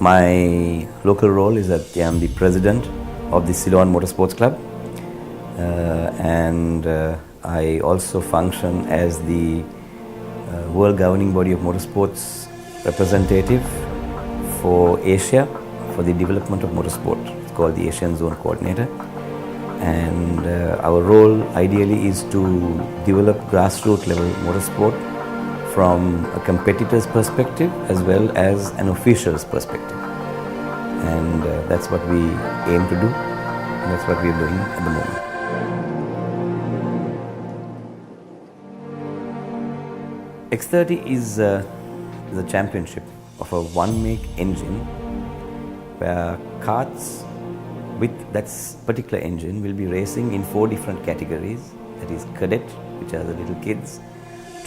My local role is that I am the president of the Ceylon Motorsports Club, and I also function as the world governing body of motorsports representative for Asia for the development of motorsport. It's called the Asian Zone Coordinator, and our role ideally is to develop grassroots level motorsport from a competitor's perspective as well as an official's perspective, and that's what we aim to do, and that's what we're doing at the moment. X30 is a championship of a one-make engine where karts with that particular engine will be racing in 4 different categories. That is cadet, which are the little kids,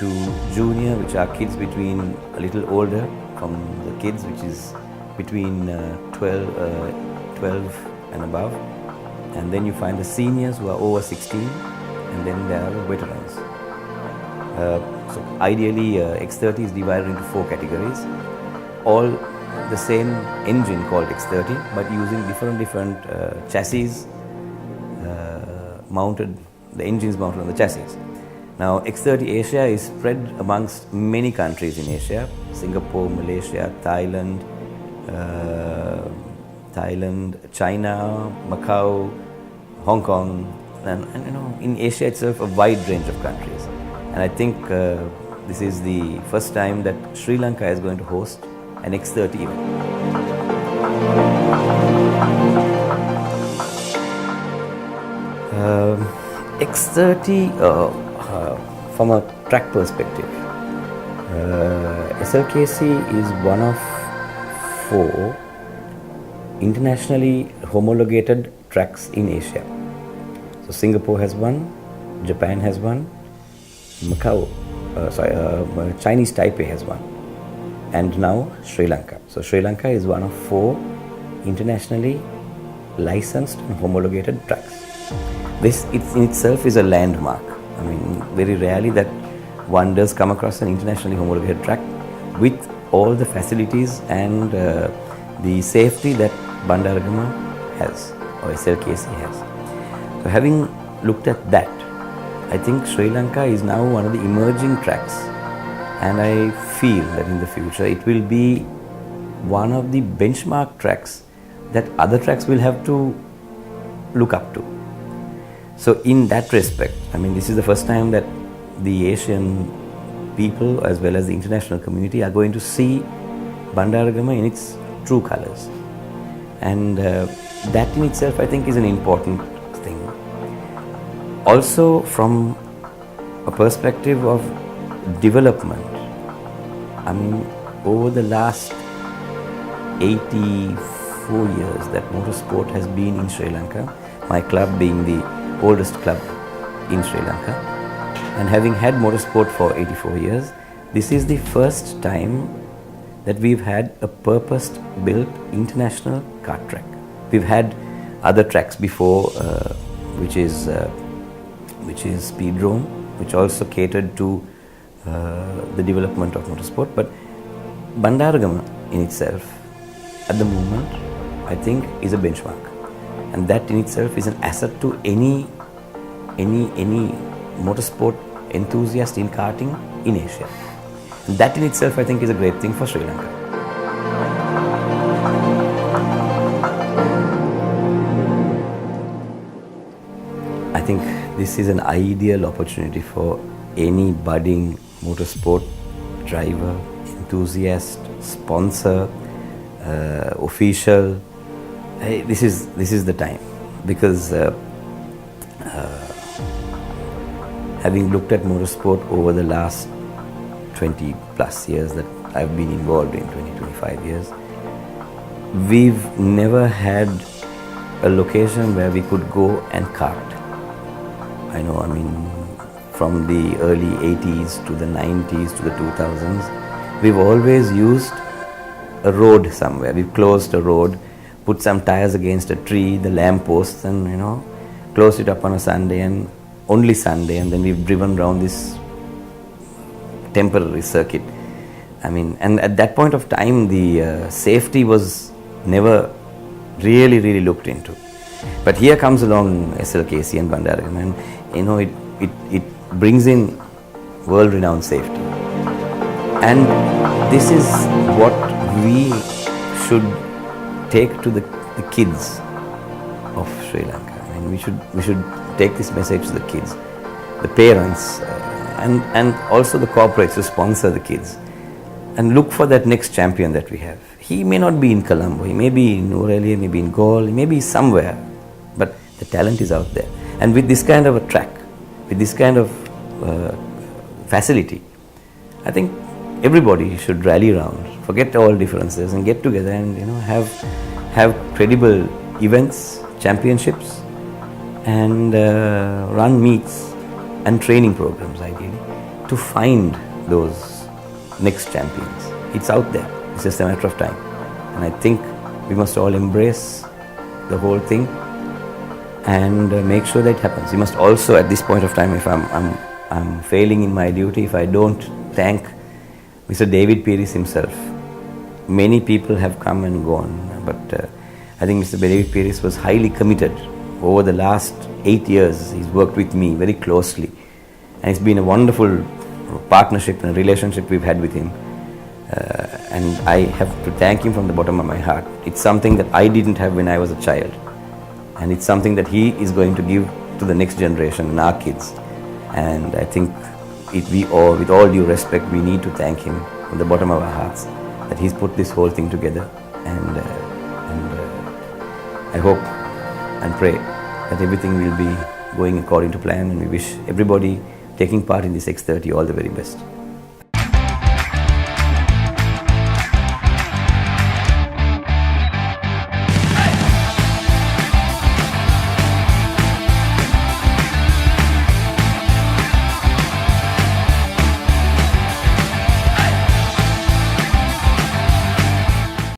to junior, which are kids between a little older, from the kids which is between 12 and above, and then you find the seniors who are over 16, and then there are the veterans. So ideally X30 is divided into 4 categories, all the same engine called X30 but using different chassis mounted, the engines mounted on the chassis. Now X30 Asia is spread amongst many countries in Asia: Singapore, Malaysia, Thailand, China, Macau, Hong Kong, and in Asia itself a wide range of countries. And I think this is the first time that Sri Lanka is going to host an X30 event. X30 from a track perspective, SLKC is one of 4 internationally homologated tracks in Asia. So Singapore has one, Japan has one, Chinese Taipei has one, and now Sri Lanka. So Sri Lanka is one of 4 internationally licensed and homologated tracks. This in itself is a landmark. I mean, very rarely that one does come across an internationally homologated track with all the facilities and the safety that Bandaragama has, or SLKC has. So having looked at that, I think Sri Lanka is now one of the emerging tracks, and I feel that in the future it will be one of the benchmark tracks that other tracks will have to look up to. So in that respect, I mean, this is the first time that the Asian people as well as the international community are going to see Bandaragama in its true colors, and that in itself I think is an important thing. Also from a perspective of development, I mean, over the last 84 years that motorsport has been in Sri Lanka, my club being the oldest club in Sri Lanka, and having had motorsport for 84 years, this is the first time that we've had a purpose-built international kart track. We've had other tracks before, which is Speedrome, which also catered to the development of motorsport. But Bandaragama in itself, at the moment, I think is a benchmark, and that in itself is an asset to any motorsport enthusiast in karting in Asia. And that in itself, I think, is a great thing for Sri Lanka. I think this is an ideal opportunity for any budding motorsport driver, enthusiast, sponsor, official. This is the time, because having looked at motorsport over the last 20 plus years that I've been involved in, 20-25 years, we've never had a location where we could go and kart. I know, I mean, from the early 80s to the 90s to the 2000s, we've always used a road somewhere. We've closed a road, put some tires against a tree, the lamp posts, and closed it up on a Sunday, and only Sunday, and then we've driven around this temporary circuit. I mean, and at that point of time, the safety was never really looked into. But here comes along SLKC and Bandaragama, and you know, it brings in world-renowned safety. And this is what we should take to the kids of Sri Lanka. I mean, we should take this message to the kids, the parents, and also the corporates who sponsor the kids, and look for that next champion that we have. He may not be in Colombo, he may be in Aurelia, maybe in Gaul, he may be somewhere, but the talent is out there. And with this kind of a track, with this kind of facility, I think everybody should rally around, forget all differences, and get together and have credible events, championships, and run meets and training programs, ideally, to find those next champions. It's out there. It's just a matter of time. And I think we must all embrace the whole thing and make sure that it happens. We must also, at this point of time, if I'm failing in my duty, if I don't thank Mr. David Pires himself. Many people have come and gone, but I think Mr. David Pires was highly committed. Over the last 8 years, he's worked with me very closely, and it's been a wonderful partnership and relationship we've had with him. And I have to thank him from the bottom of my heart. It's something that I didn't have when I was a child, and it's something that he is going to give to the next generation and our kids. And I think with all due respect, we need to thank him from the bottom of our hearts that he's put this whole thing together. And I hope and pray that everything will be going according to plan, and we wish everybody taking part in this X30 all the very best.